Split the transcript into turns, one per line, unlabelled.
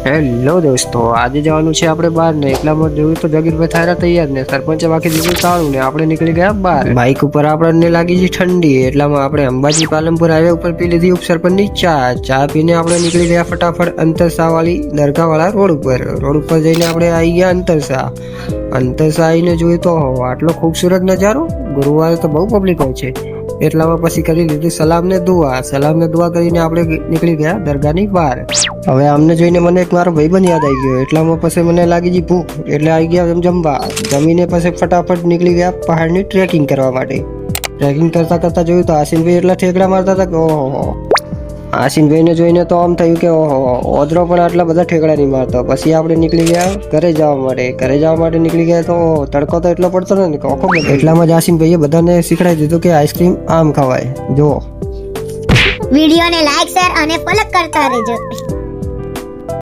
Hello દોસ્તો, આજે જવાનું છે આપણે બહાર ને એટલામાં જોયું તો જગીરભાઈ થારા તૈયાર ને સરપંચે બાકી દીધું તાળું ને આપણે નીકળી ગયા બહાર. બાઇક ઉપર આપણને લાગી છે ઠંડી, એટલામાં આપણે અંબાજી પાલનપુર હાઈવે ઉપર પી લીધી ઉપસરપંચની ચા પીને આપણે નીકળી ગયા ફટાફટ અંતરસા વાળી દરગાહ વાળા રોડ ઉપર જઈને આપણે આવી ગયા અંતરસા આવીને જોયું તો આટલો ખૂબસૂરત નજારો. ગુરુવારે તો બહુ પબ્લિક હોય છે, એટલામાં પછી કરી લીધી સલામ ને દુઆ કરીને આપણે નીકળી ગયા દરગાહની બહાર. હવે અમને જોઈને મને એક મારો ભાઈબંધ યાદ આવી ગયો, એટલામાં પછી મને લાગી ગઈ ભૂખ, એટલે આવી ગયા એમ જમવા. જમીને પછી ફટાફટ નીકળી ગયા પહાડની ટ્રેકિંગ કરવા માટે. ટ્રેકિંગ કરતા જોયું તો આસીનભાઈ એટલા ઠેકડા મારતા હતા કે ઓહો. આસીનભાઈને જોઈને તો આમ થયું કે ઓહો, ઓદરો પણ આટલા બધા ઠેકડા નહીં મારતો. પછી આપણે નીકળી ગયા ઘરે જવા માટે નીકળી ગયા તો તડકો તો એટલો પડતો ને કે ઓખો. એટલામાં જ આસીનભાઈએ બધાને શીખડાવી દીધું કે આઈસ્ક્રીમ આમ ખવાય. જો
વિડીયોને લાઈક શેર અને ફોલો કરતા રહેજો.